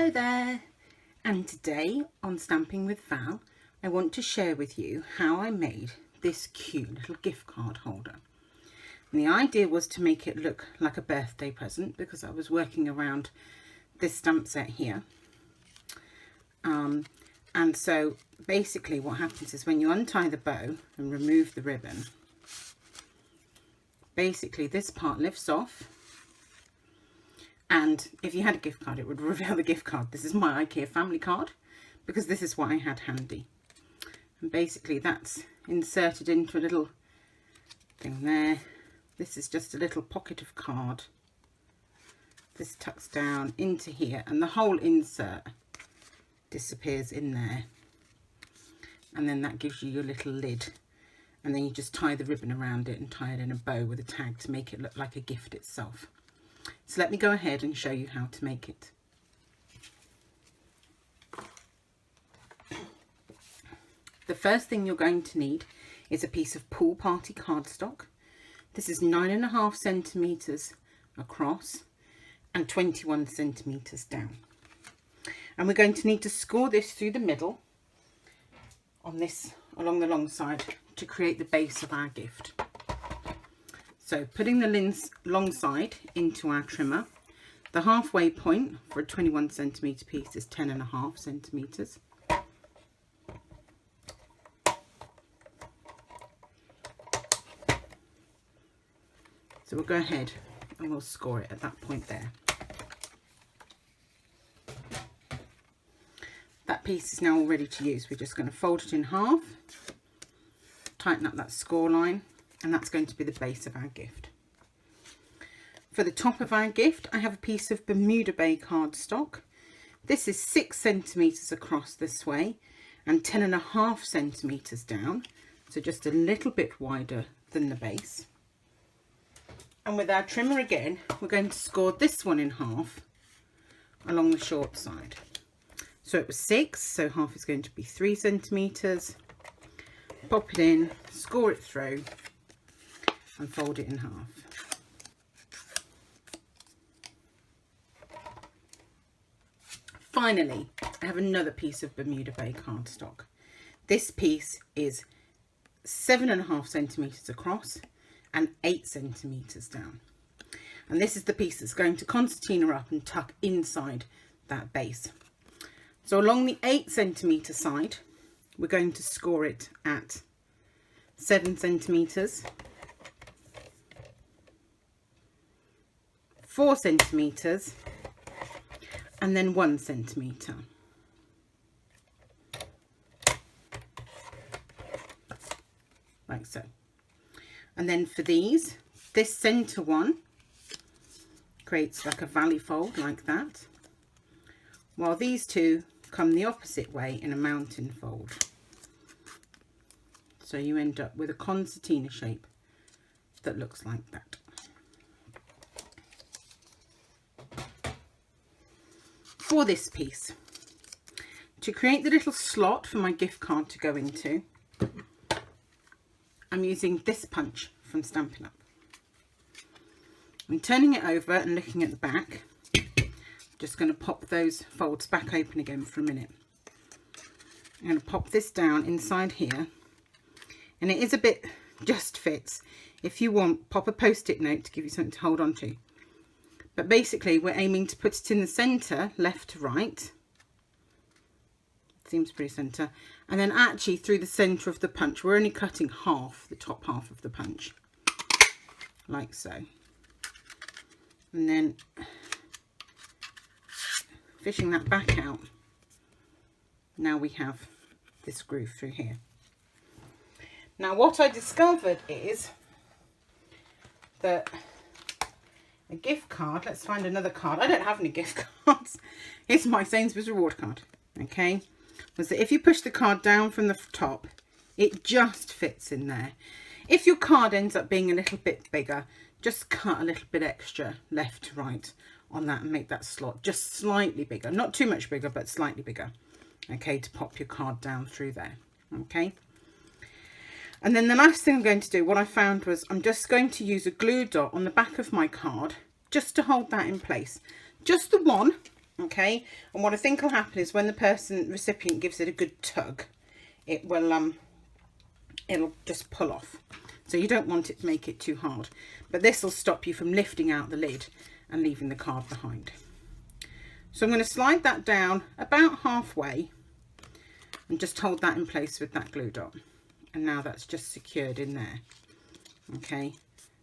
Hello there, and today on Stamping with Val I want to share with you how I made this cute little gift card holder. And the idea was to make it look like a birthday present because I was working around this stamp set here. And so basically what happens is when you untie the bow and remove the ribbon, basically this part lifts off. And if you had a gift card, it would reveal the gift card. This is my IKEA family card because this is what I had handy. And basically that's inserted into a little thing there. This is just a little pocket of card. This tucks down into here and the whole insert disappears in there. And then that gives you your little lid. And then you just tie the ribbon around it and tie it in a bow with a tag to make it look like a gift itself. So let me go ahead and show you how to make it. The first thing you're going to need is a piece of pool party cardstock. This is 9.5 centimeters across and 21 centimeters down. And we're going to need to score this through the middle on this along the long side to create the base of our gift. So putting the long side into our trimmer, the halfway point for a 21 centimeter piece is 10.5 centimeters. So we'll go ahead and we'll score it at that point there. That piece is now all ready to use. We're just going to fold it in half, tighten up that score line, and that's going to be the base of our gift. For the top of our gift, I have a piece of Bermuda Bay cardstock. This is 6 centimeters across this way and 10.5 centimeters down, so just a little bit wider than the base. And with our trimmer again, we're going to score this one in half along the short side. So it was 6, so half is going to be 3 centimeters. Pop it in, score it through, and fold it in half. Finally, I have another piece of Bermuda Bay cardstock. This piece is 7.5 centimeters across and 8 centimeters down. And this is the piece that's going to concertina up and tuck inside that base. So along the 8 centimeter side, we're going to score it at 7 centimeters, 4 centimeters, and then 1 centimeter. Like so. And then for these, this center one creates like a valley fold like that, while these two come the opposite way in a mountain fold. So you end up with a concertina shape that looks like that. For this piece, to create the little slot for my gift card to go into, I'm using this punch from Stampin' Up. I'm turning it over and looking at the back. Just going to pop those folds back open again for a minute. I'm going to pop this down inside here, and it is a bit just fits. If you want, pop a post-it note to give you something to hold on to. But basically we're aiming to put it in the centre, left to right. Seems pretty centre. And then actually through the centre of the punch, we're only cutting half, the top half of the punch. Like so. And then fishing that back out, now we have this groove through here. Now what I discovered is that a gift card, let's find another card. I don't have any gift cards. It's my Sainsbury's reward card, okay? Was that if you push the card down from the top, it just fits in there. If your card ends up being a little bit bigger, just cut a little bit extra left to right on that and make that slot just slightly bigger. Not too much bigger, but slightly bigger, okay, to pop your card down through there, okay? And then the last thing I'm going to do, what I found was I'm just going to use a glue dot on the back of my card just to hold that in place. Just the one, Okay, and what I think will happen is when the recipient gives it a good tug, it will it'll just pull off. So you don't want it to make it too hard, but this will stop you from lifting out the lid and leaving the card behind. So I'm going to slide that down about halfway and just hold that in place with that glue dot. And now that's just secured in there. Okay,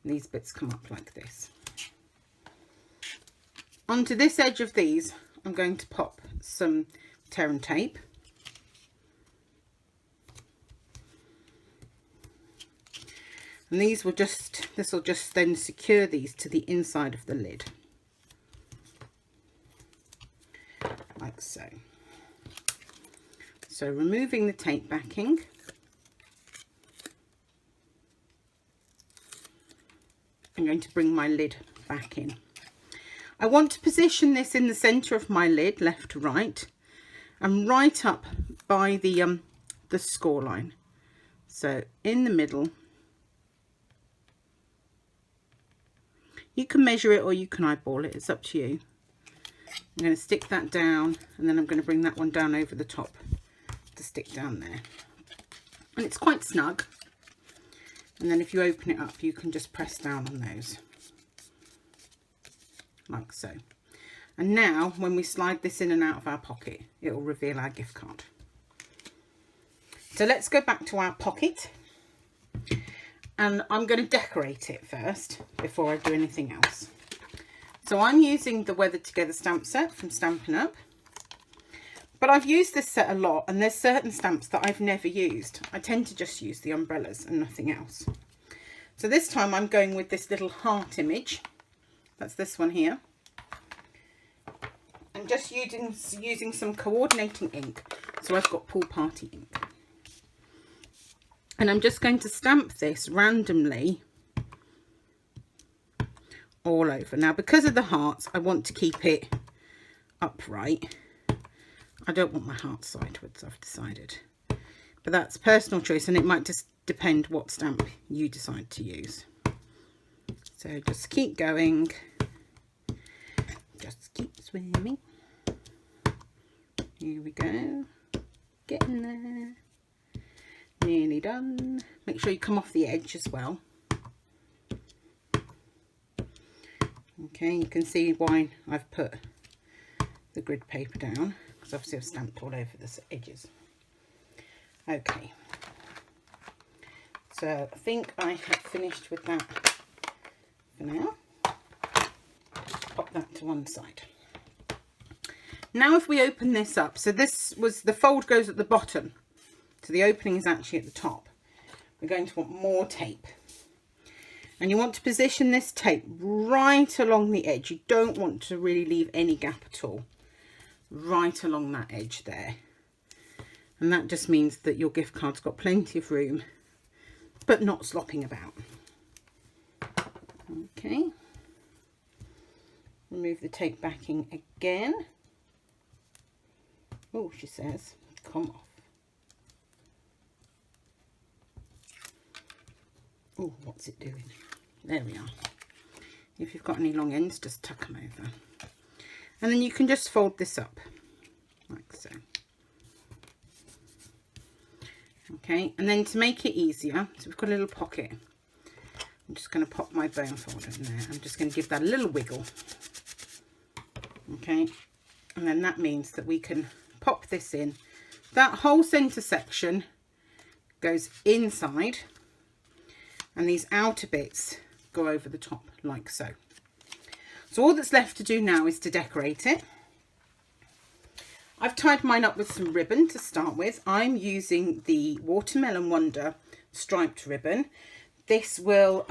and these bits come up like this. Onto this edge of these, I'm going to pop some tear and tape. And this will just then secure these to the inside of the lid. Like so. So removing the tape backing. I'm going to bring my lid back in. I want to position this in the centre of my lid, left to right, and right up by the score line. So in the middle. You can measure it or you can eyeball it, it's up to you. I'm going to stick that down, and then I'm going to bring that one down over the top to stick down there. And it's quite snug. And then if you open it up, you can just press down on those. Like so. And now when we slide this in and out of our pocket, it will reveal our gift card. So let's go back to our pocket, and I'm going to decorate it first before I do anything else. So I'm using the Weathered Together stamp set from Stampin' Up, but I've used this set a lot, and there's certain stamps that I've never used. I tend to just use the umbrellas and nothing else. So this time I'm going with this little heart image. That's this one here. I'm just using some coordinating ink. So I've got Pool Party ink. And I'm just going to stamp this randomly all over. Now, because of the hearts, I want to keep it upright. I don't want my heart sideways, I've decided. But that's personal choice, and it might just depend what stamp you decide to use. So just keep going. Just keep swimming. Here we go. Getting there. Nearly done. Make sure you come off the edge as well. Okay, you can see why I've put the grid paper down, because obviously I've stamped all over the edges. Okay, so I think I have finished with that for now. Pop that to one side. Now if we open this up, so this was, the fold goes at the bottom, so the opening is actually at the top. We're going to want more tape. And you want to position this tape right along the edge. You don't want to really leave any gap at all. Right along that edge there. And that just means that your gift card's got plenty of room, but not slopping about. Okay. Remove the tape backing again. Oh, she says, come off. Oh, what's it doing? There we are. If you've got any long ends, just tuck them over. And then you can just fold this up, like so. Okay, and then to make it easier, so we've got a little pocket. I'm just going to pop my bone folder in there. I'm just going to give that a little wiggle. Okay, and then that means that we can pop this in. That whole centre section goes inside, and these outer bits go over the top like so. So all that's left to do now is to decorate it. I've tied mine up with some ribbon to start with. I'm using the Watermelon Wonder striped ribbon. This will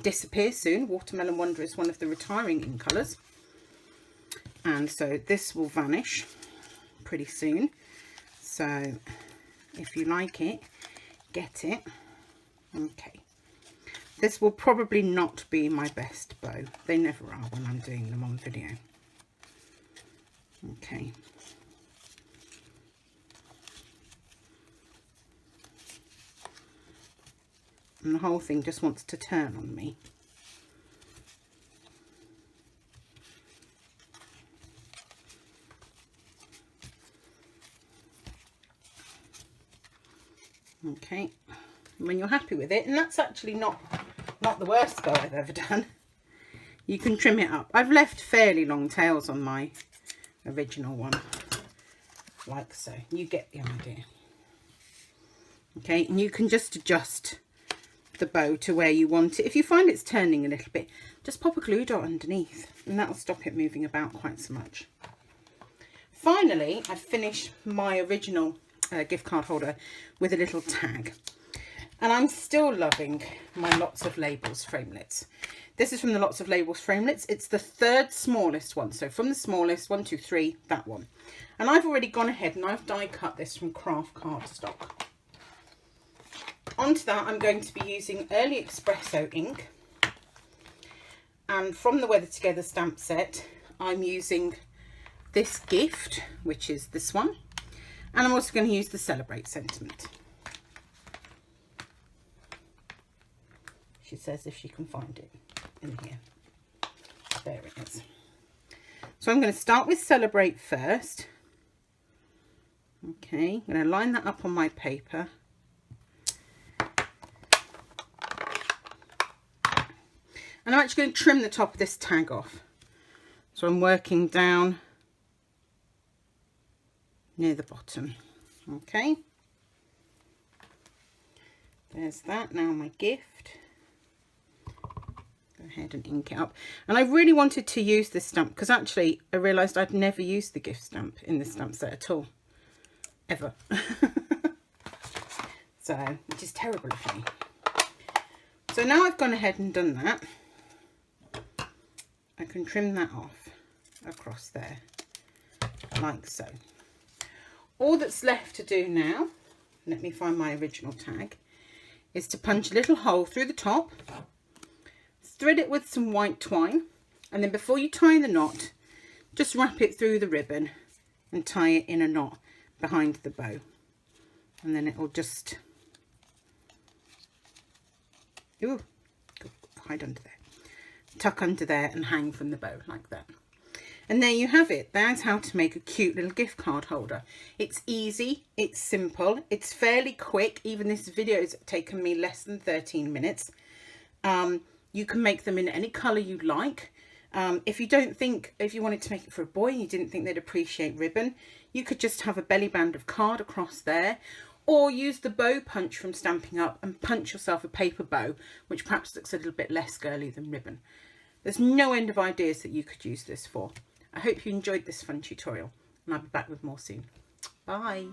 disappear soon. Watermelon Wonder is one of the retiring in colours. And so this will vanish pretty soon. So if you like it, get it. Okay. This will probably not be my best bow. They never are when I'm doing them on video. Okay. And the whole thing just wants to turn on me. Okay, when you're happy with it, and that's actually not the worst bow I've ever done, you can trim it up. I've left fairly long tails on my original one, like so. You get the idea. Okay, and you can just adjust the bow to where you want it. If you find it's turning a little bit, just pop a glue dot underneath and that'll stop it moving about quite so much. Finally, I've finished my original gift card holder with a little tag, and I'm still loving my Lots of Labels framelits. This is from the Lots of Labels framelits. It's the third smallest one, so from the smallest, 1, 2, 3, that one. And I've already gone ahead and I've die cut this from craft cardstock. Onto that, I'm going to be using Early Espresso ink, and from the Weather Together stamp set, I'm using this gift, which is this one, and I'm also going to use the Celebrate sentiment. She says if she can find it in here. There it is. So I'm going to start with Celebrate first. Okay, I'm going to line that up on my paper. And I'm actually going to trim the top of this tag off. So I'm working down near the bottom. Okay. There's that. Now my gift. Go ahead and ink it up. And I really wanted to use this stamp because actually I realised I'd never used the gift stamp in this stamp set at all. Ever. So, which is terrible of me. So now I've gone ahead and done that. I can trim that off across there, like so. All that's left to do now, let me find my original tag, is to punch a little hole through the top, thread it with some white twine, and then before you tie the knot, just wrap it through the ribbon and tie it in a knot behind the bow. And then it will just, ooh, hide under there. Tuck under there and hang from the bow like that. And there you have it. That's how to make a cute little gift card holder. It's easy, it's simple, it's fairly quick. Even this video has taken me less than 13 minutes. You can make them in any colour you like. If you wanted to make it for a boy and you didn't think they'd appreciate ribbon, you could just have a belly band of card across there, or use the bow punch from Stampin' Up and punch yourself a paper bow, which perhaps looks a little bit less girly than ribbon. There's no end of ideas that you could use this for. I hope you enjoyed this fun tutorial, and I'll be back with more soon. Bye.